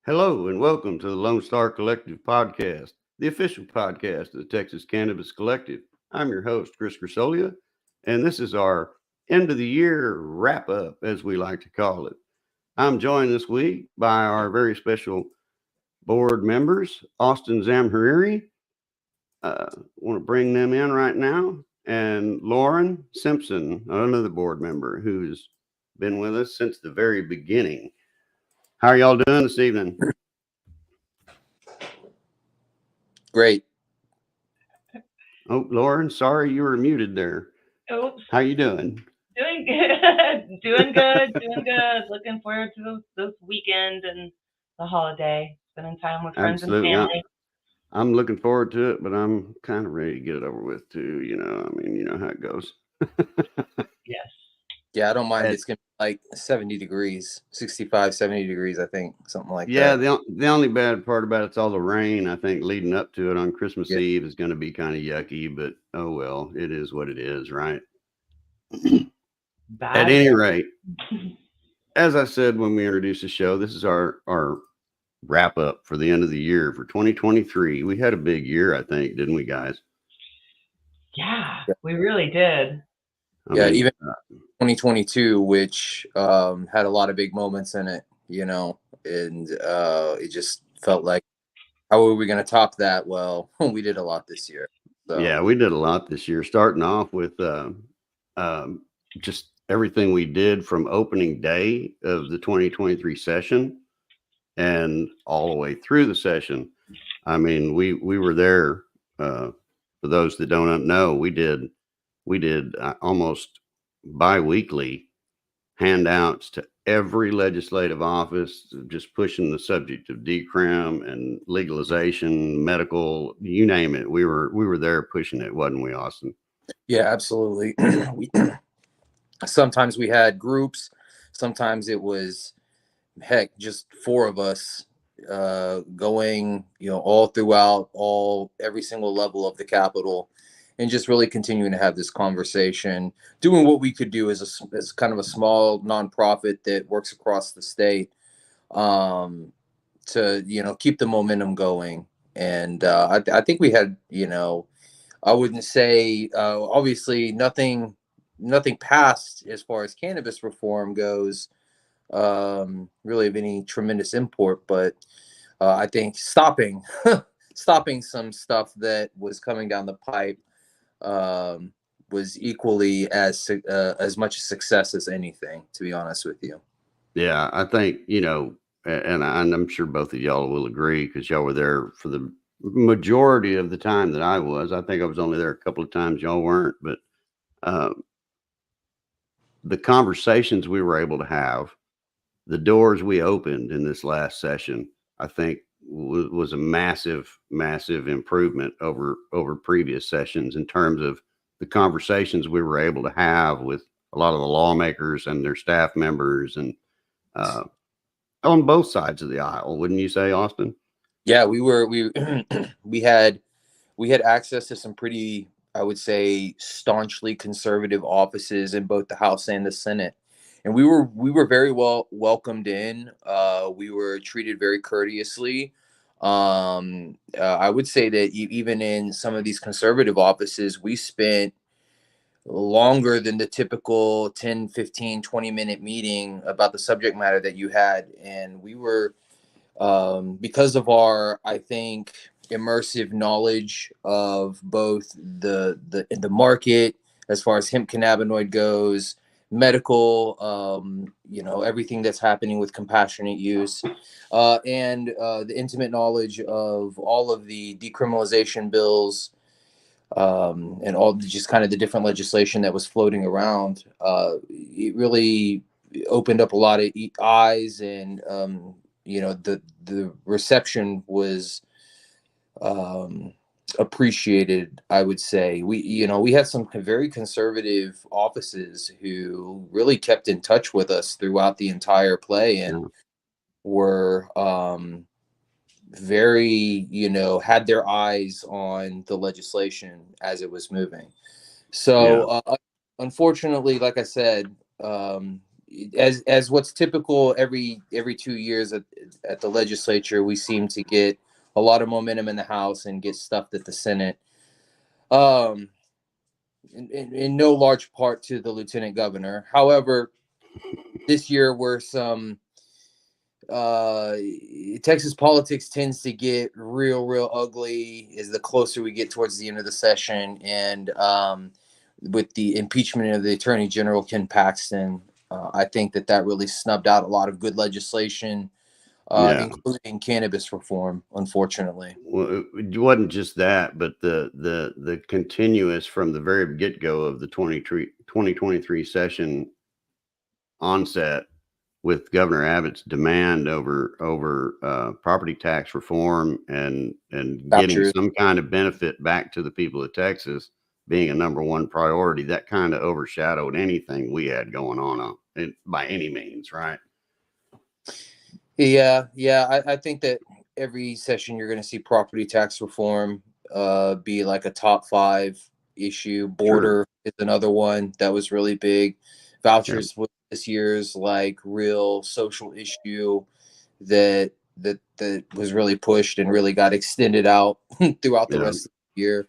Hello and welcome to the Lone Star Collective podcast, the official podcast of the Texas Cannabis Collective. I'm your host, Chris Grisolia, and this is our end of the year wrap up, as we like to call it. I'm joined this week by our very special board members, Austin Zamhariri. I want to bring them in right now, and Lauren Simpson, another board member who's been with us since the very beginning. How are y'all doing this evening? Great. Oh, Lauren, sorry you were muted there. Oops. How you doing? Doing good. Doing good. Doing good. Looking forward to this weekend and the holiday. Spending time with friends Absolutely. and family. I'm looking forward to it, but I'm kind of ready to get it over with too. You know how it goes. Yes. Yeah, I don't mind. And- It's going to be like 70 degrees, 65, 70 degrees, I think, something like Yeah, that. the only bad part about it's all the rain. I think leading up to it on Christmas Yeah. Eve is going to be kind of yucky, but oh well, it is what it is, right? Bad. At any rate, as I said when we introduced the show, this is our wrap up for the end of the year for 2023. We had a big year, I think, didn't we, guys? Yeah, we really did. Yeah, even 2022, which had a lot of big moments in it, and it just felt like, how are we going to top that? Well, we did a lot this year. So. Yeah, we did a lot this year, starting off with just everything we did from opening day of the 2023 session and all the way through the session. I mean, we were there. For those that don't know, we did almost bi-weekly handouts to every legislative office, just pushing the subject of decrim and legalization, medical, you name it. We were there pushing it, wasn't we, Austin? Yeah, absolutely. Sometimes we had groups. Sometimes it was, heck, just four of us going, all throughout every single level of the Capitol, and just really continuing to have this conversation, doing what we could do as kind of a small nonprofit that works across the state, to keep the momentum going. And I think we had, I wouldn't say obviously nothing passed as far as cannabis reform goes, really of any tremendous import, but I think stopping some stuff that was coming down the pipe was equally as much a success as anything, to be honest with you. Yeah, I think, and I'm sure both of y'all will agree because y'all were there for the majority of the time that I was. I think I was only there a couple of times y'all weren't, but the conversations we were able to have, the doors we opened in this last session, I think was a massive improvement over previous sessions in terms of the conversations we were able to have with a lot of the lawmakers and their staff members, and on both sides of the aisle, wouldn't you say, Austin? Yeah, we we had access to some pretty, I would say, staunchly conservative offices in both the House and the Senate. And we were very well welcomed in. We were treated very courteously. I would say that even in some of these conservative offices, we spent longer than the typical 10, 15, 20-minute meeting about the subject matter that you had. And we were, because of our, I think, immersive knowledge of both the market as far as hemp cannabinoid goes, medical, everything that's happening with compassionate use, and the intimate knowledge of all of the decriminalization bills, and all just kind of the different legislation that was floating around. It really opened up a lot of eyes, and the reception was appreciated, I would say. We had some very conservative offices who really kept in touch with us throughout the entire play, and were very, had their eyes on the legislation as it was moving. So unfortunately, like I said, as what's typical every 2 years at the legislature, we seem to get a lot of momentum in the House and get stuffed at the Senate. In no large part to the lieutenant governor. However, this year were some Texas politics tends to get real ugly as the closer we get towards the end of the session, and with the impeachment of the Attorney General Ken Paxton, I think that really snubbed out a lot of good legislation, including cannabis reform, unfortunately. Well, it wasn't just that, but the continuous from the very get-go of the 2023 session onset with Governor Abbott's demand over property tax reform and getting some kind of benefit back to the people of Texas being a number one priority, that kind of overshadowed anything we had going on by any means, right? Yeah. I think that every session you're going to see property tax reform be like a top 5 issue. Border is another one that was really big. Vouchers was this year's like real social issue that was really pushed and really got extended out throughout the rest of the year.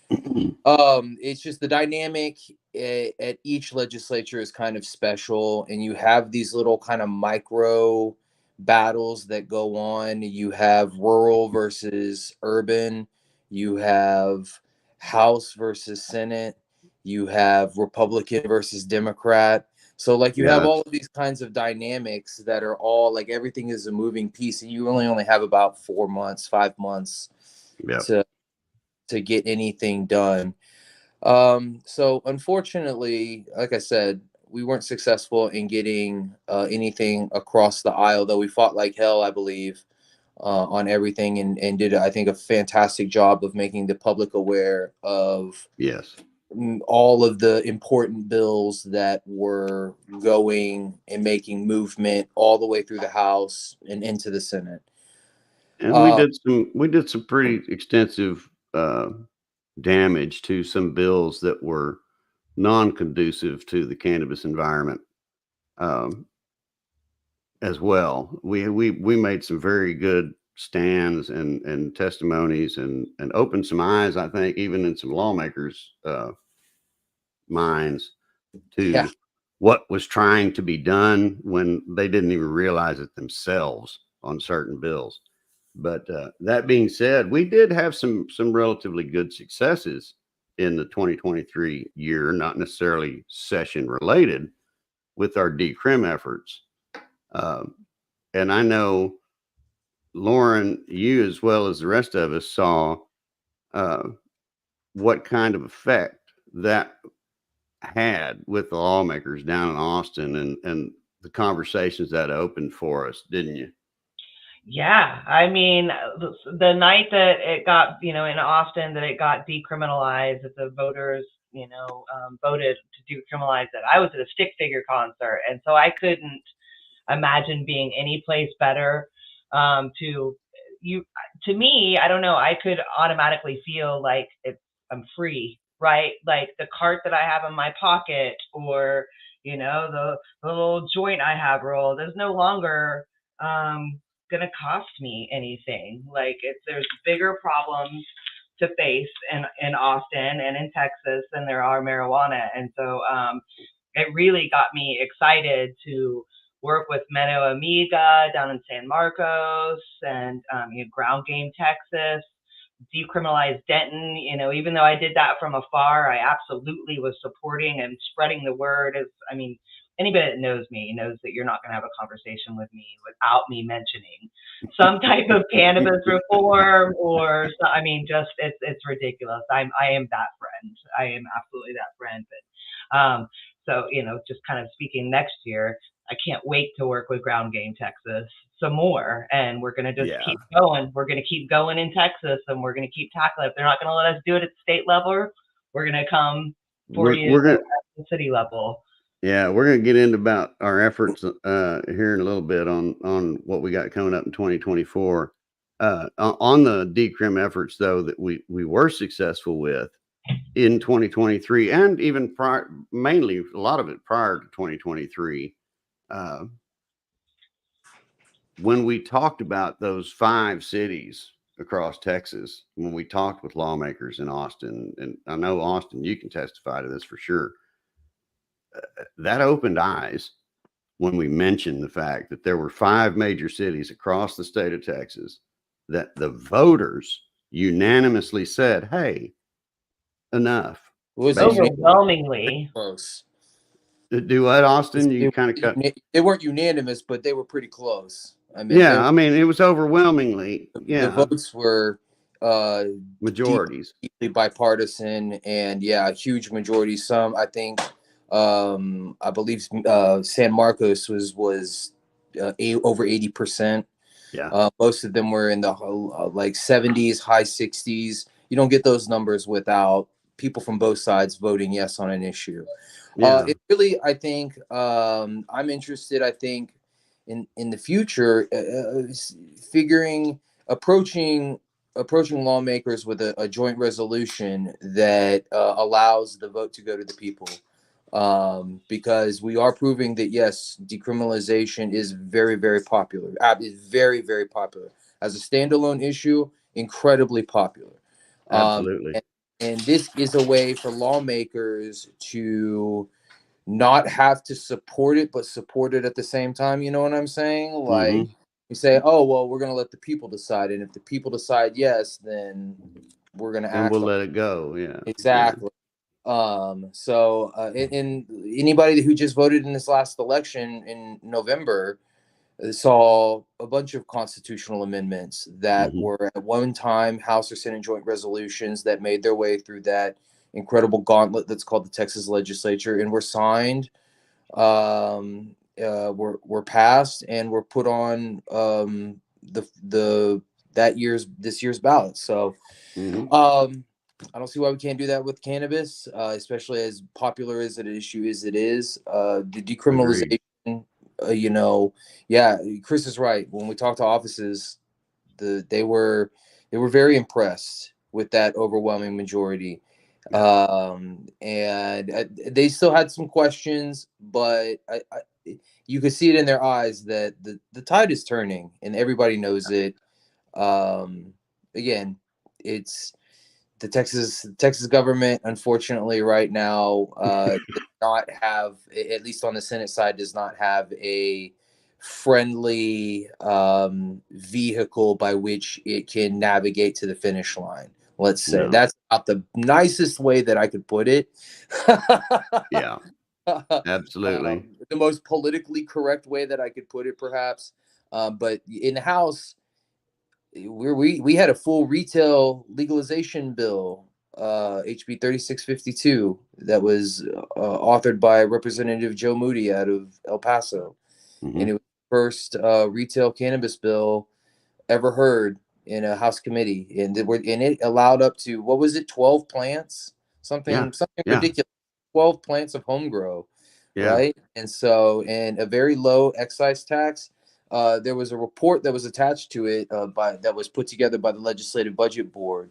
It's just the dynamic at each legislature is kind of special, and you have these little kind of micro battles that go on. You have rural versus urban, you have House versus Senate, you have Republican versus Democrat. So like you have all of these kinds of dynamics that are all like everything is a moving piece, and you only have about 5 months to get anything done. So unfortunately, like I said, we weren't successful in getting anything across the aisle, though we fought like hell, I believe, on everything, and did, I think, a fantastic job of making the public aware of all of the important bills that were going and making movement all the way through the House and into the Senate. And we did some pretty extensive damage to some bills that were non-conducive to the cannabis environment as well. We made some very good stands and testimonies and opened some eyes, I think, even in some lawmakers' minds to what was trying to be done when they didn't even realize it themselves on certain bills. But that being said, we did have some relatively good successes in the 2023 year, not necessarily session related, with our decrim efforts. And I know, Lauren, you as well as the rest of us saw what kind of effect that had with the lawmakers down in Austin and the conversations that opened for us, didn't you? Yeah, I mean, the night that it got, in Austin, that it got decriminalized, that the voters, voted to decriminalize it, I was at a Stick Figure concert, and so I couldn't imagine being any place better. To me, I don't know, I could automatically feel like I'm free, right? Like the cart that I have in my pocket, or the little joint I have rolled, is no longer gonna cost me anything. Like there's bigger problems to face in Austin and in Texas than there are marijuana, and so it really got me excited to work with Mano Amiga down in San Marcos and Ground Game Texas, decriminalize Denton. Even though I did that from afar, I absolutely was supporting and spreading the word. Anybody that knows me knows that you're not going to have a conversation with me without me mentioning some type of cannabis reform or, just it's ridiculous. I am that friend. I am absolutely that friend. But so just kind of speaking next year, I can't wait to work with Ground Game Texas some more, and we're going to just keep going. We're going to keep going in Texas, and we're going to keep tackling. If they're not going to let us do it at the state level, we're going to come for you at the city level. Yeah, we're going to get into about our efforts here in a little bit on what we got coming up in 2024. On the decrim efforts, though, that we were successful with in 2023, and even mainly a lot of it prior to 2023, uh, when we talked about those 5 cities across Texas, when we talked with lawmakers in Austin, and I know Austin, you can testify to this for sure, that opened eyes when we mentioned the fact that there were 5 major cities across the state of Texas that the voters unanimously said, hey, enough. It was Overwhelmingly. close. Do what, Austin? You kind of cut. They weren't unanimous, but they were pretty close. I mean, Yeah, I mean, it was overwhelmingly, the votes were majorities, deeply bipartisan, and yeah, a huge majority. Some, I think, I believe San Marcos was over 80%. Yeah. Most of them were in the like 70s, high 60s. You don't get those numbers without people from both sides voting yes on an issue. Yeah. It really, I think, I'm interested, I think, in the future, approaching lawmakers with a joint resolution that allows the vote to go to the people. Because we are proving that, yes, decriminalization is very, very popular. Is very, very popular. As a standalone issue, incredibly popular. Absolutely. And this is a way for lawmakers to not have to support it, but support it at the same time. You know what I'm saying? Like, you say, oh, well, we're going to let the people decide. And if the people decide yes, then we're going to act. And we'll let it go. Yeah. Exactly. So and anybody who just voted in this last election in November saw a bunch of constitutional amendments that were at one time House or Senate joint resolutions that made their way through that incredible gauntlet that's called the Texas legislature and were signed, were passed, and were put on this year's ballot. So I don't see why we can't do that with cannabis, especially as popular as an issue as it is. The decriminalization, yeah, Chris is right. When we talk to offices, they were very impressed with that overwhelming majority. And they still had some questions, but you could see it in their eyes that the tide is turning, and everybody knows it. Again, it's the Texas government, unfortunately, right now, does not have, at least on the Senate side, does not have a friendly vehicle by which it can navigate to the finish line. Let's say that's about the nicest way that I could put it. Yeah, absolutely. The most politically correct way that I could put it, perhaps. But in the House, we had a full retail legalization bill, HB 3652, that was authored by Representative Joe Moody out of El Paso, and it was the first retail cannabis bill ever heard in a House committee, and it allowed up to, what was it, 12 plants, something ridiculous, 12 plants of home grow, right? And so, and a very low excise tax. There was a report that was attached to it that was put together by the Legislative Budget Board,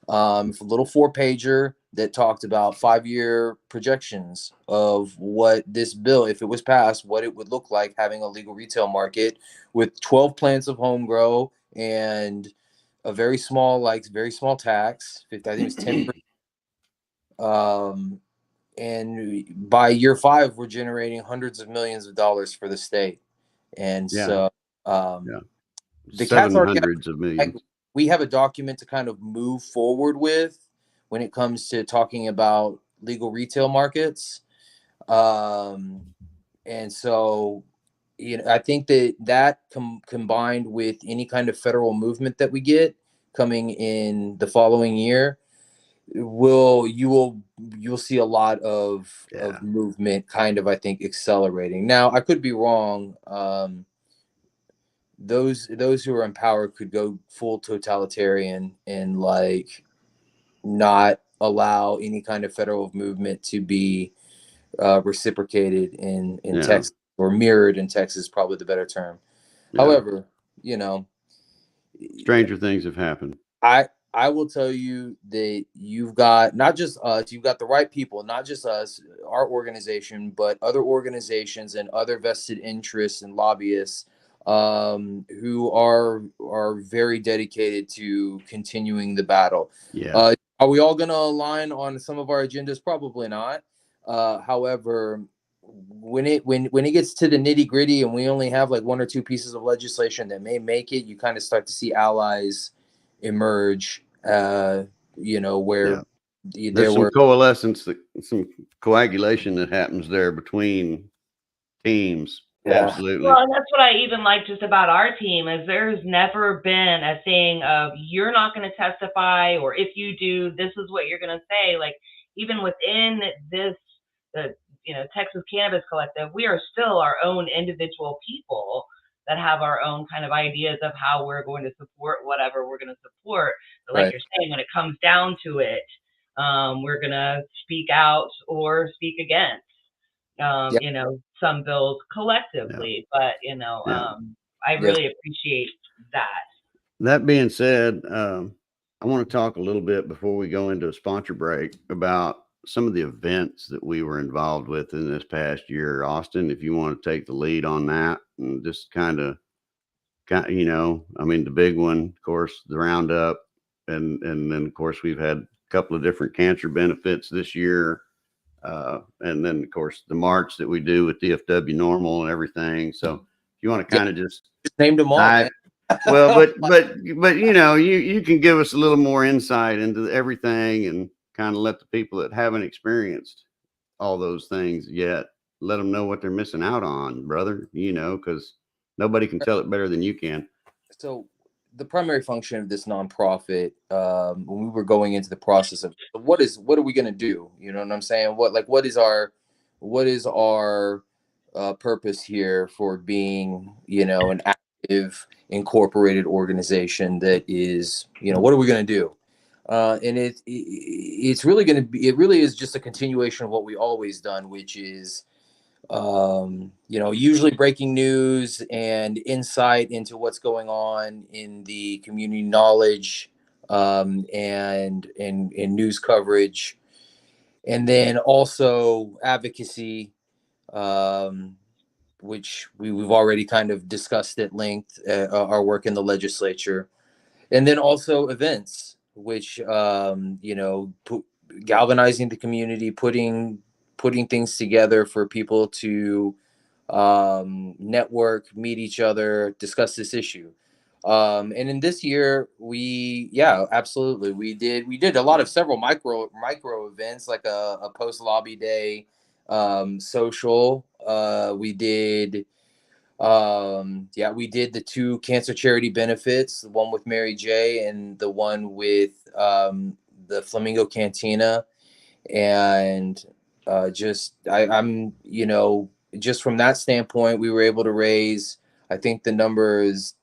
a little 4-pager that talked about 5-year projections of what this bill, if it was passed, what it would look like having a legal retail market with 12 plants of home grow and a very small tax. I think it was 10%. And by year 5, we're generating hundreds of millions of dollars for the state. And so the cat's already hundreds of millions. We have a document to kind of move forward with when it comes to talking about legal retail markets. And so, I think that combined with any kind of federal movement that we get coming in the following year, you'll see a lot of movement kind of, I think, accelerating. Now, I could be wrong. Those who are in power could go full totalitarian and like not allow any kind of federal movement to be reciprocated in Texas, or mirrored in Texas, probably the better term. However, stranger things have happened. I will tell you that you've got not just us, you've got the right people, not just us, our organization, but other organizations and other vested interests and lobbyists who are very dedicated to continuing the battle. Yeah. Are we all going to align on some of our agendas? Probably not. However, when it gets to the nitty gritty and we only have like one or two pieces of legislation that may make it, you kind of start to see allies emerge, where Yeah. there There's some were. coalescence, some coagulation that happens there between teams. Yeah. Absolutely. Well, and that's what I even like just about our team is there's never been a thing of you're not going to testify, or if you do, this is what you're going to say. Like even within this, the Texas Cannabis Collective, we are still our own individual people that have our own kind of ideas of how we're going to support whatever we're going to support. But like Right. you're saying, when it comes down to it, we're going to speak out or speak against. Yeah. Some bills collectively, but Yeah. I Yes. really appreciate that. That being said, I want to talk a little bit before we go into a sponsor break about some of the events that we were involved with in this past year. Austin, if you want to take the lead on that and just kind of, I mean, the big one, of course, the Roundup, and then of course we've had a couple of different cancer benefits this year. And then of course the march that we do with DFW Normal and everything. So if you want to kind of just Named them all, dive, man. well, but you can give us a little more insight into everything and kind of let the people that haven't experienced all those things yet, let them know what they're missing out on, brother, because nobody can tell it better than you can. So the primary function of this nonprofit, when we were going into the process of what are we going to do? You know what I'm saying? What is our purpose here for being, an active incorporated organization that is, what are we going to do? And it's really going to be, it really is just a continuation of what we always done, which is, usually breaking news and insight into what's going on in the community, knowledge, and news coverage, and then also advocacy, which we've already kind of discussed at length, our work in the legislature, and then also events, which galvanizing the community, putting things together for people to network, meet each other, discuss this issue. And in this year, absolutely, we did a lot of several micro events, like a post lobby day, social. We did the two cancer charity benefits, the one with Mary J and the one with the Flamingo Cantina. And I'm just from that standpoint, we were able to raise, I think the number is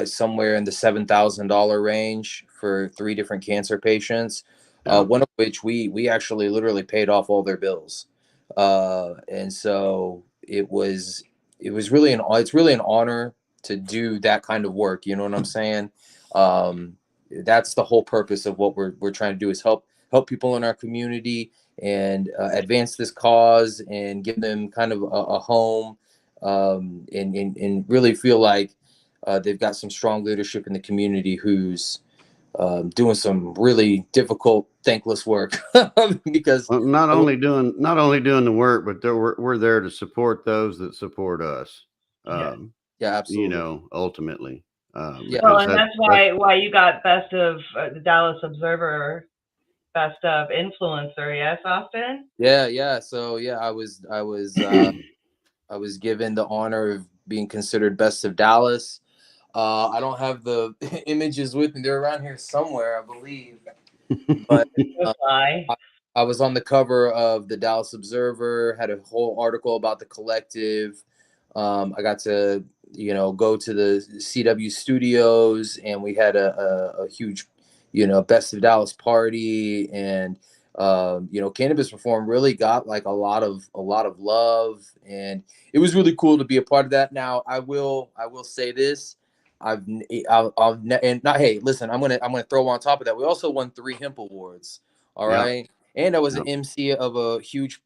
somewhere in the $7,000 range for 3 different cancer patients. One of which we actually literally paid off all their bills. And so it's really an honor to do that kind of work. You know what I'm saying? That's the whole purpose of what we're trying to do, is help people in our community and advance this cause and give them kind of a home, and really feel like they've got some strong leadership in the community who's doing some really difficult, thankless work. Because not only doing the work, but we're there to support those that support us. Yeah. Yeah, absolutely. Ultimately. Yeah. Well, and that's why you got best of the Dallas Observer, best of influencer. Yes, Austin. Yeah. So I was I was given the honor of being considered best of Dallas. I don't have the images with me; they're around here somewhere, I believe. But I was on the cover of the Dallas Observer. Had a whole article about the collective. I got to go to the CW studios, and we had a huge best of Dallas party, and Cannabis Reform really got like a lot of love, and it was really cool to be a part of that. Now I will say this, and not, hey, listen, I'm gonna throw on top of that. We also won 3 Hemp Awards. All Yeah. right. And I was an MC of a huge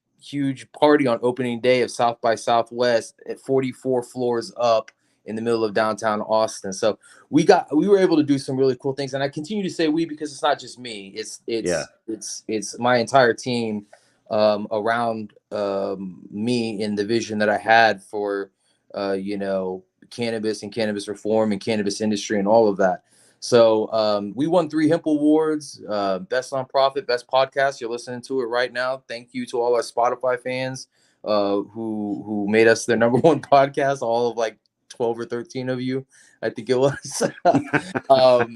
party on opening day of South by Southwest at 44 floors up in the middle of downtown Austin. So we were able to do some really cool things. And I continue to say we because it's not just me. It's my entire team around me in the vision that I had for cannabis and cannabis reform and cannabis industry and all of that. So we won 3 Hemp Awards, best nonprofit, best podcast. You're listening to it right now. Thank you to all our Spotify fans who made us their number 1 podcast, all of like 12 or 13 of you, I think it was. But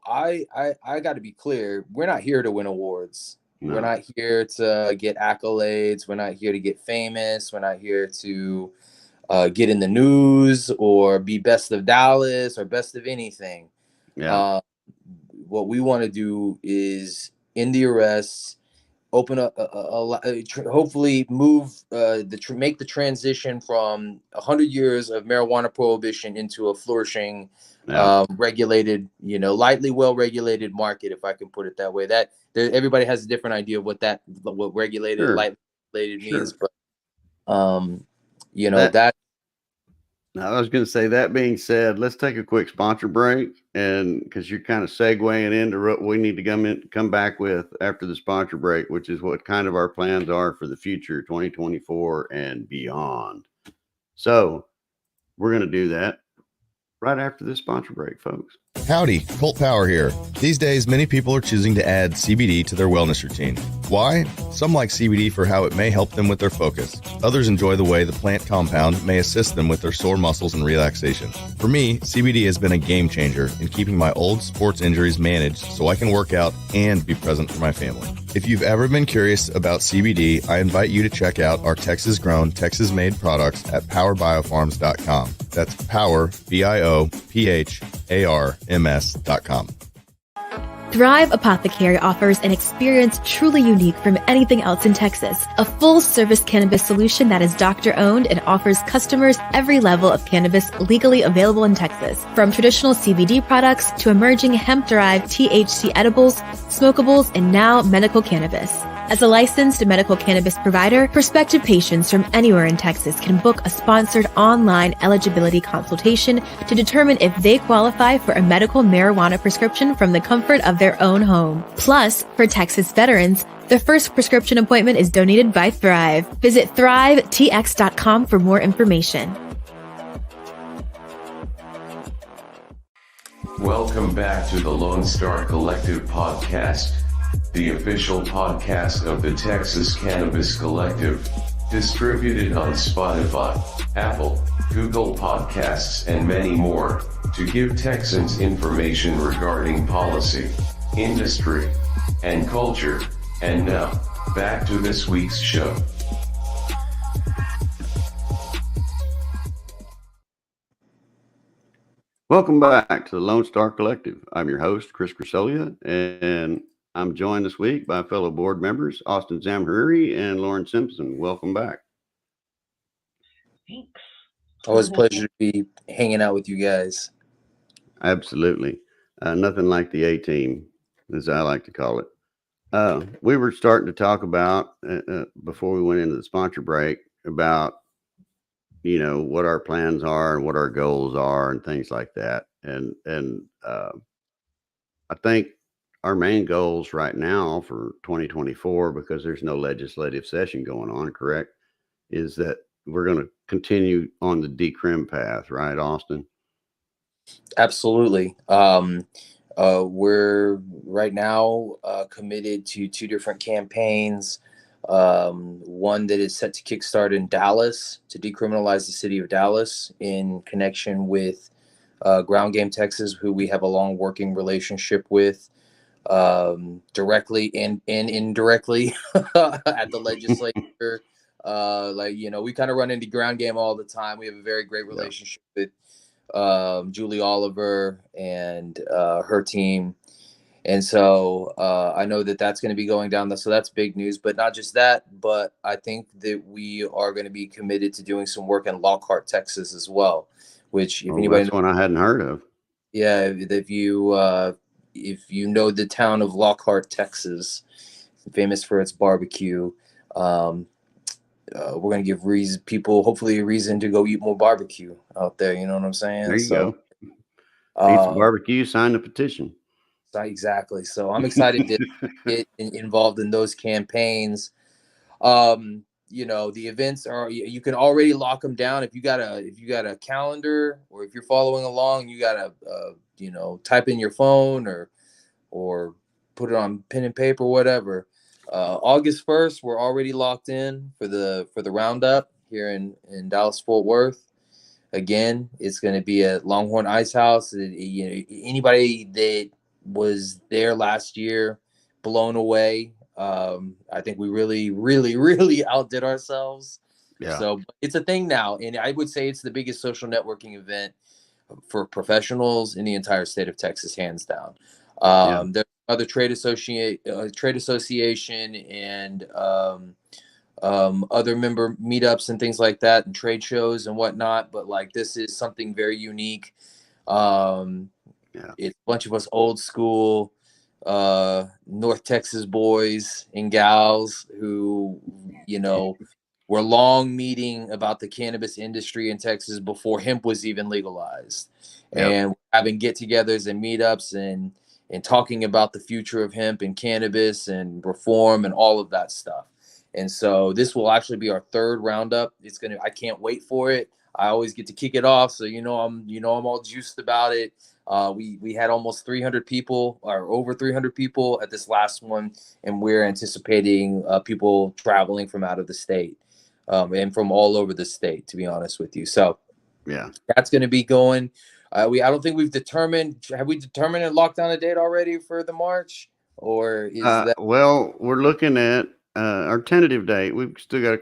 I got to be clear. We're not here to win awards. No. We're not here to get accolades. We're not here to get famous. We're not here to get in the news or be best of Dallas or best of anything. Yeah. What we want to do is end the arrests, open up, hopefully move make the transition from 100 years of marijuana prohibition into a flourishing, regulated, lightly well-regulated market, if I can put it that way. That everybody has a different idea of what regulated, sure, lightly regulated means, but that. I was going to say, that being said, let's take a quick sponsor break, and because you're kind of segueing into what we need to come back with after the sponsor break, which is what kind of our plans are for the future, 2024 and beyond. So we're going to do that right after this sponsor break, folks. Howdy, Colt Power here. These days, many people are choosing to add CBD to their wellness routine. Why? Some like CBD for how it may help them with their focus. Others enjoy the way the plant compound may assist them with their sore muscles and relaxation. For me, CBD has been a game changer in keeping my old sports injuries managed so I can work out and be present for my family. If you've ever been curious about CBD, I invite you to check out our Texas-grown, Texas-made products at powerbiofarms.com. That's power, BIOPHARMS.com. Thrive Apothecary offers an experience truly unique from anything else in Texas. A full-service cannabis solution that is doctor-owned and offers customers every level of cannabis legally available in Texas. From traditional CBD products to emerging hemp-derived THC edibles, smokables, and now medical cannabis. As a licensed medical cannabis provider, prospective patients from anywhere in Texas can book a sponsored online eligibility consultation to determine if they qualify for a medical marijuana prescription from the comfort of their own home. Plus, for Texas veterans, the first prescription appointment is donated by Thrive. Visit thrivetx.com for more information. Welcome back to the Lone Star Collective podcast, the official podcast of the Texas Cannabis Collective, distributed on Spotify, Apple, Google Podcasts, and many more, to give Texans information regarding policy, industry, and culture. And now, back to this week's show. Welcome back to the Lone Star Collective. I'm your host, Chris Crisolia, and I'm joined this week by fellow board members, Austin Zamhariri and Lauren Simpson. Welcome back. Thanks. Always a pleasure to be hanging out with you guys. Absolutely. Nothing like the A-team, as I like to call it. We were starting to talk about, before we went into the sponsor break, about, what our plans are and what our goals are and things like that. And I think our main goals right now for 2024, because there's no legislative session going on, correct, is that we're going to continue on the decrim path, right, Austin? Absolutely. We're right now committed to 2 different campaigns. One that is set to kickstart in Dallas to decriminalize the city of Dallas in connection with Ground Game Texas, who we have a long working relationship with, directly and indirectly at the legislature. We kind of run into Ground Game all the time. We have a very great relationship with Julie Oliver and her team. And so I know that that's going to be going down. So that's big news. But not just that, but I think that we are going to be committed to doing some work in Lockhart, Texas as well, which if Oh, anybody that's one I hadn't heard of. yeah, if you know the town of Lockhart, Texas, famous for its barbecue, um, we're gonna give people hopefully a reason to go eat more barbecue out there. You know what I'm saying? There you go. Eat some Uh, barbecue, sign the petition. exactly. So I'm excited to get involved in those campaigns. The events are you can already lock them down if you got a calendar, or if you're following along, you got to type in your phone or put it on pen and paper, whatever. August 1st, we're already locked in for the roundup here in Dallas Fort Worth. Again, it's going to be at Longhorn Ice House. Anybody that was there last year, blown away. I think we really, really, really outdid ourselves. Yeah. So it's a thing now, and I would say it's the biggest social networking event for professionals in the entire state of Texas, hands down. There's other trade association and other member meetups and things like that, and trade shows and whatnot. But like, this is something very unique. It's a bunch of us old school North Texas boys and gals who, were long meeting about the cannabis industry in Texas before hemp was even legalized, and having get-togethers and meetups and talking about the future of hemp and cannabis and reform and all of that stuff. And so this will actually be our third roundup. I can't wait for it. I always get to kick it off, so I'm all juiced about it. We had almost 300 people, or over 300 people at this last one, and we're anticipating people traveling from out of the state and from all over the state, to be honest with you. So that's going to be going. I don't think we've determined. Have we determined and locked down a date already for the March, or is that? Well, we're looking at our tentative date. We've still got to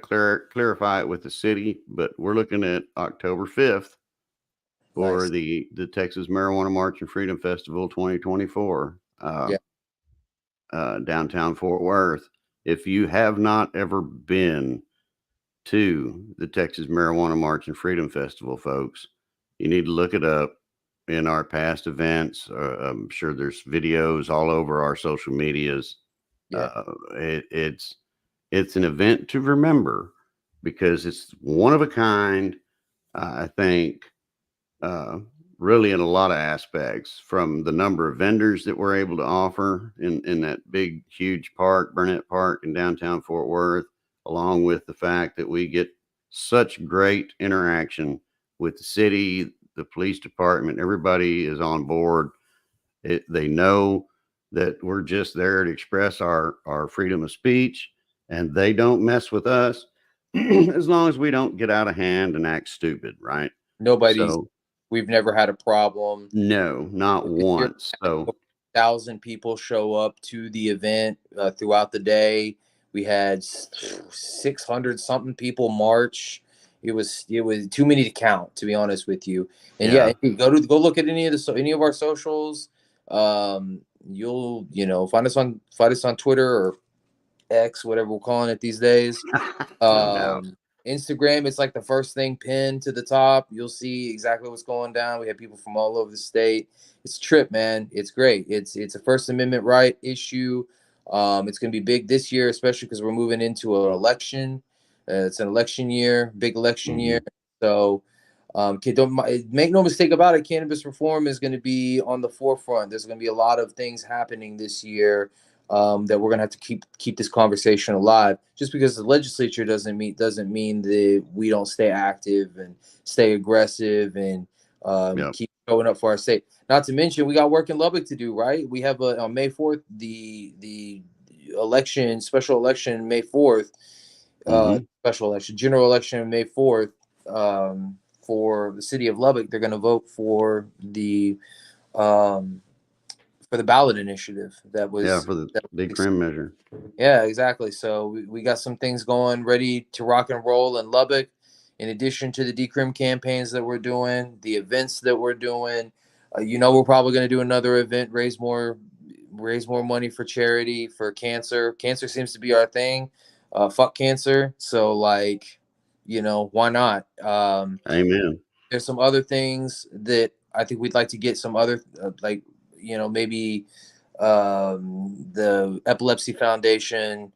clarify it with the city, but we're looking at October 5th for Nice. the Texas Marijuana March and Freedom Festival 2024, downtown Fort Worth. If you have not ever been to the Texas Marijuana March and Freedom Festival, folks, you need to look it up in our past events. I'm sure there's videos all over our social medias. It's an event to remember because it's one of a kind. I think really in a lot of aspects, from the number of vendors that we're able to offer in that big, huge park, Burnett Park in downtown Fort Worth, along with the fact that we get such great interaction with the city, the police department. Everybody is on board. They know that we're just there to express our freedom of speech, and they don't mess with us as long as we don't get out of hand and act stupid, right? We've never had a problem. No, not once. So 1,000 people show up to the event throughout the day. We had 600 something people march. It was too many to count, to be honest with you. And go look at any of our socials. You'll find us on Twitter or X, whatever we're calling it these days. Instagram, it's like the first thing pinned to the top. You'll see exactly what's going down. We have people from all over the state. It's a trip, man. It's great. It's a First Amendment right issue. It's going to be big this year, especially because we're moving into an election. It's an election year, big election year. So don't make no mistake about it. Cannabis reform is going to be on the forefront. There's going to be a lot of things happening this year that we're going to have to keep this conversation alive. Just because the legislature doesn't mean that we don't stay active and stay aggressive and keep showing up for our state. Not to mention, we got work in Lubbock to do, right? We have on May 4th, the special election, May 4th, special election, general election, May 4th, for the city of Lubbock. They're going to vote for the ballot initiative that was for the decrim measure. Yeah, exactly. So we got some things going, ready to rock and roll in Lubbock. In addition to the decrim campaigns that we're doing, the events that we're doing, we're probably going to do another event, raise more raise more money for charity, for cancer. Cancer seems to be our thing. Fuck cancer. So like, why not? Amen. There's some other things that I think we'd like to get some other maybe the Epilepsy Foundation.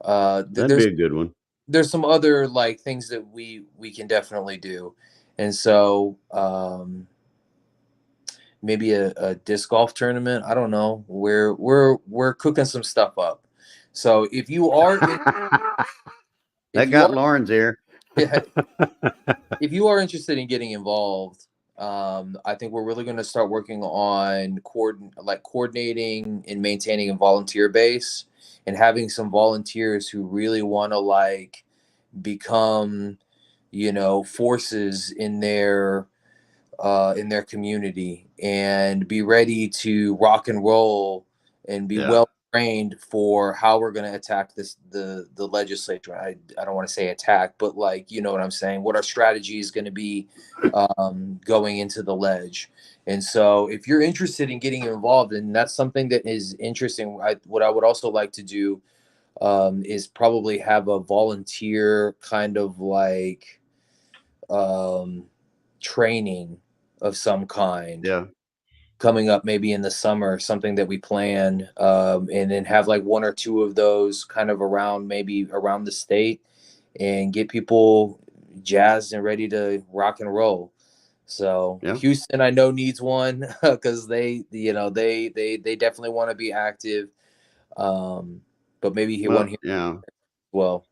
That'd be a good one. There's some other like things that we can definitely do, and so maybe a disc golf tournament. I don't know. We're cooking some stuff up. So if you are That got Lauren's ear. yeah, if you are interested in getting involved, I think we're really going to start working on coordinating and maintaining a volunteer base and having some volunteers who really want to like become, forces in their community and be ready to rock and roll and be well trained for how we're going to attack the legislature. I don't want to say attack, but like, you know what I'm saying, what our strategy is going to be going into the ledge. And so if you're interested in getting involved, and that's something that is interesting, what I would also like to do is probably have a volunteer kind of like training of some kind coming up maybe in the summer, something that we plan, and then have like one or two of those kind of around the state and get people jazzed and ready to rock and roll. So Houston, I know, needs one because they definitely want to be active. But maybe one here. Yeah. Well,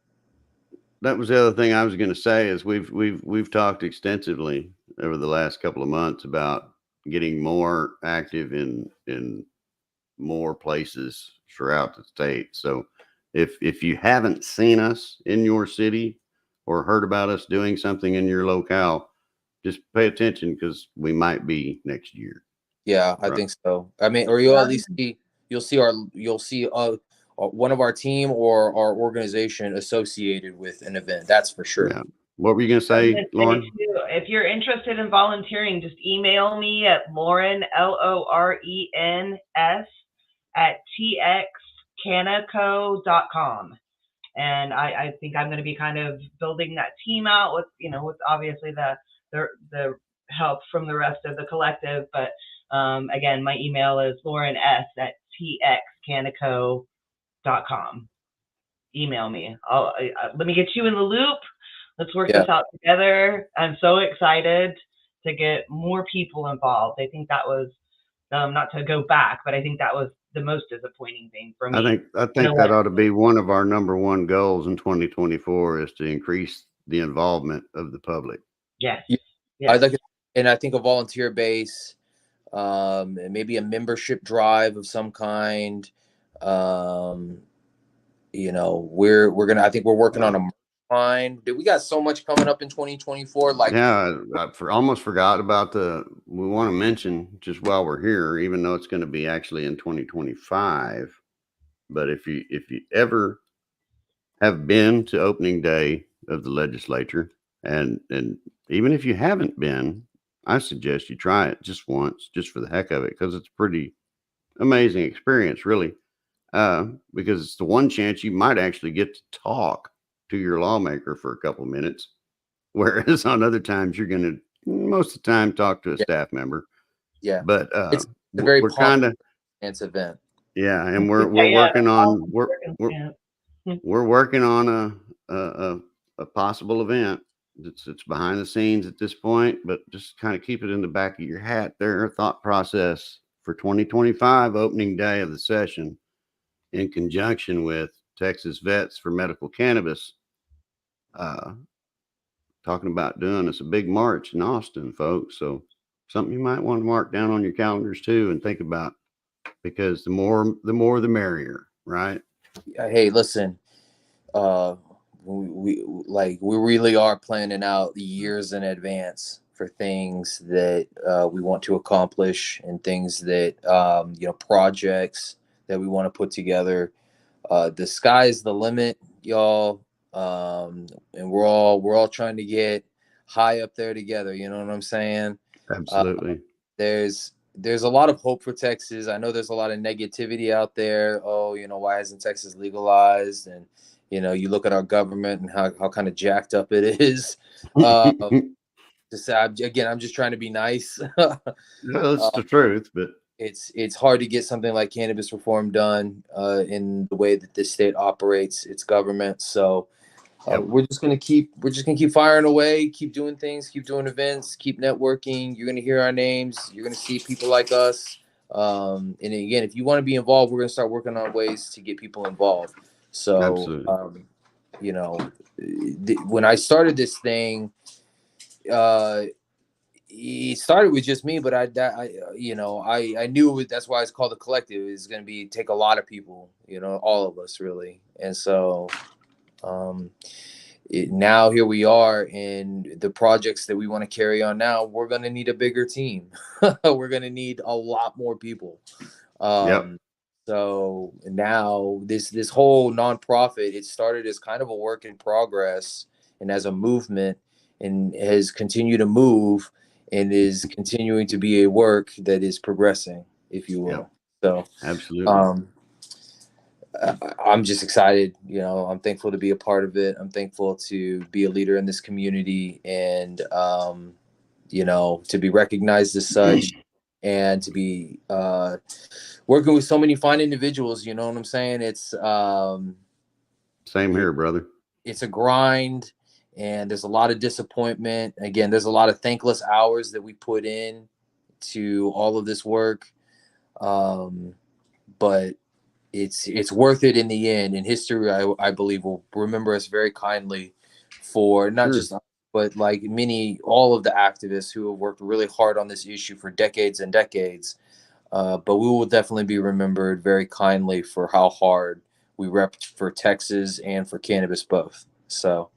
that was the other thing I was going to say is we've talked extensively over the last couple of months about getting more active in more places throughout the state. So if you haven't seen us in your city or heard about us doing something in your locale, just pay attention because we might be next year. Yeah, I think so. I mean, or you'll at least you'll see one of our team or our organization associated with an event. That's for sure. Yeah. What were you going to say, Lauren? If you're interested in volunteering, just email me at Lauren, LORENS at txcanaco.com. And I think I'm going to be kind of building that team out with obviously the help from the rest of the collective. But again, my email is Lauren S at txcanaco.com. Email me. Let me get you in the loop. Let's work this out together. I'm so excited to get more people involved. I think that was not to go back, but I think that was the most disappointing thing for me. I think that ought to be one of our number one goals in 2024 is to increase the involvement of the public. Yes. I'd like, and I think a volunteer base, maybe a membership drive of some kind. I think we're working on a line. We got so much coming up in 2024. I almost forgot about we want to mention just while we're here, even though it's going to be actually in 2025. But if you ever have been to opening day of the legislature, and even if you haven't been, I suggest you try it just once, just for the heck of it, because it's a pretty amazing experience, really. Because it's the one chance you might actually get to talk to your lawmaker for a couple of minutes, whereas on other times you're going to most of the time talk to a staff member. Yeah, but it's a very kind of event. Yeah, and we're working on we're working on a possible event. It's behind the scenes at this point, but just kind of keep it in the back of your hat. Their thought process for 2025 opening day of the session, in conjunction with Texas Vets for Medical Cannabis, talking about doing us a big march in Austin, folks. So something you might want to mark down on your calendars too and think about, because the more the merrier, right? Hey, listen, we really are planning out years in advance for things that we want to accomplish and things that projects that we want to put together. The sky's the limit, y'all, and we're all trying to get high up there together. You know what I'm saying? Absolutely. There's there's a lot of hope for Texas. I know there's a lot of negativity out there. Oh, why hasn't Texas legalized? And, you look at our government and how kind of jacked up it is. To say, again, I'm just trying to be nice. That's the truth, but it's hard to get something like cannabis reform done in the way that this state operates its government. So we're just gonna keep firing away, keep doing things, keep doing events, keep networking. You're gonna hear our names. You're gonna see people like us. And again, if you want to be involved, we're gonna start working on ways to get people involved. So, absolutely. When I started this thing, it started with just me, but I knew that's why it's called the collective. It's going to take a lot of people, all of us really. And so, now here we are, and the projects that we want to carry on now, we're going to need a bigger team. We're going to need a lot more people. So now this whole nonprofit, it started as kind of a work in progress and as a movement, and has continued to move and is continuing to be a work that is progressing, if you will. Yep. So absolutely. I'm just excited. I'm thankful to be a part of it. I'm thankful to be a leader in this community, and to be recognized as such, and to be working with so many fine individuals. You know what I'm saying? It's same here, brother. It's a grind, and there's a lot of disappointment. Again, there's a lot of thankless hours that we put in to all of this work. But it's worth it in the end. And history, I believe, will remember us very kindly for not just us, but like all of the activists who have worked really hard on this issue for decades and decades. But we will definitely be remembered very kindly for how hard we rep for Texas and for cannabis both. So,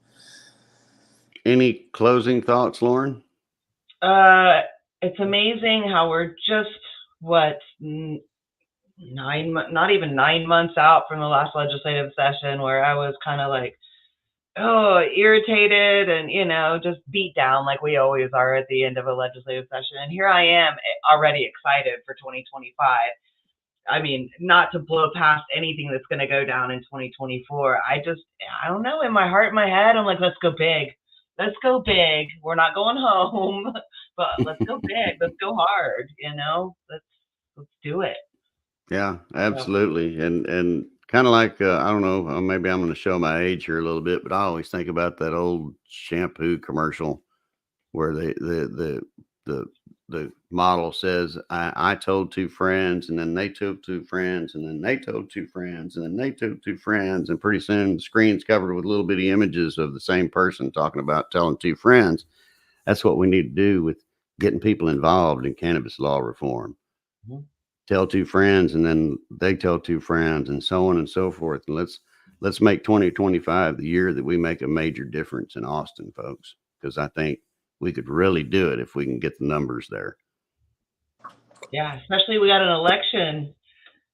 any closing thoughts, Lauren? It's amazing how we're just not even 9 months out from the last legislative session, where I was kind of like, irritated and, just beat down like we always are at the end of a legislative session. And here I am already excited for 2025. I mean, not to blow past anything that's going to go down in 2024. I don't know, in my heart, in my head, I'm like, let's go big. Let's go big. We're not going home, but let's go big. Let's go hard. Let's do it. Yeah, absolutely. And kind of like, I don't know, maybe I'm going to show my age here a little bit, but I always think about that old shampoo commercial where the model says, I told two friends, and then they told two friends, and then they told two friends, and then they told two friends. And pretty soon the screen's covered with little bitty images of the same person talking about telling two friends. That's what we need to do with getting people involved in cannabis law reform. Mm-hmm. Tell two friends, and then they tell two friends, and so on and so forth. And let's make 2025 the year that we make a major difference in Austin, folks, because I think we could really do it if we can get the numbers there. Yeah, especially we got an election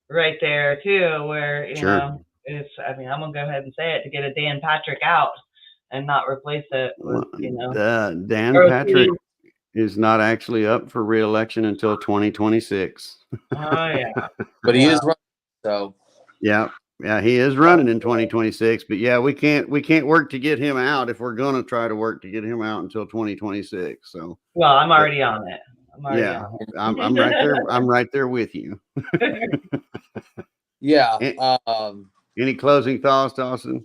right there too, where I'm gonna go ahead and say it, to get a Dan Patrick out and not replace it with, Dan Patrick is not actually up for re-election until 2026. Oh yeah, but he is running. So yeah, he is running in 2026. But yeah, we can't work to get him out if we're going to try to work to get him out until 2026. So well, I'm already on it. I'm right there. I'm right there with you. Yeah. Any closing thoughts, Dawson?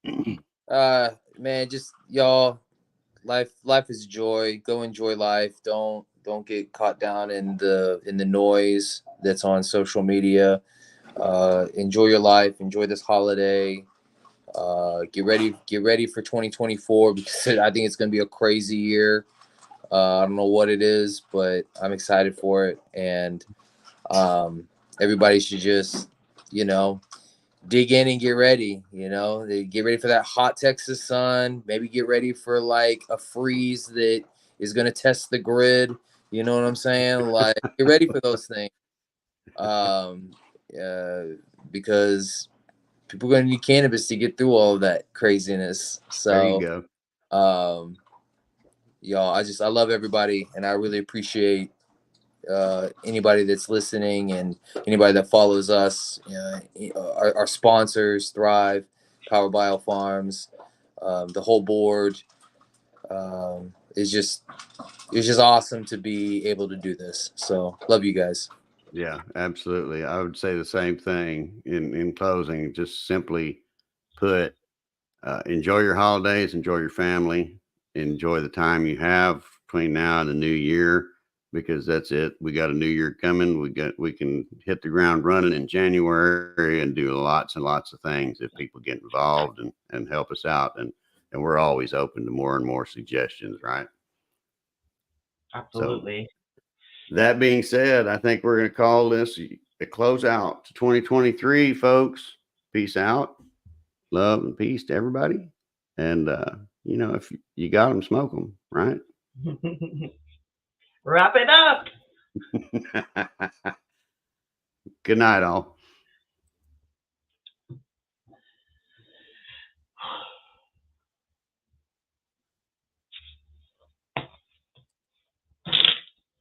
Man, just y'all. Life is joy. Go enjoy life. Don't get caught down in the noise that's on social media. Enjoy your life. Enjoy this holiday. Get ready for 2024, because I think it's going to be a crazy year. I don't know what it is, but I'm excited for it. And everybody should just, dig in and get ready. Get ready for that hot Texas sun. Maybe get ready for like a freeze that is going to test the grid. You know what I'm saying? Like, get ready for those things. Because people are going to need cannabis to get through all of that craziness. So there you go. Y'all, I love everybody, and I really appreciate anybody that's listening and anybody that follows us, our sponsors, Thrive, Power Bio Farms, the whole board. It's just awesome to be able to do this. So love you guys. Yeah, absolutely. I would say the same thing in closing. Just simply put, enjoy your holidays, enjoy your family, enjoy the time you have between now and the new year, because that's it. We got a new year coming. We can hit the ground running in January and do lots and lots of things if people get involved and help us out. And we're always open to more and more suggestions, right? Absolutely. So, that being said, I think we're going to call this a closeout to 2023, folks. Peace out. Love and peace to everybody. And, if you got them, smoke them, right? Wrap it up. Good night, all.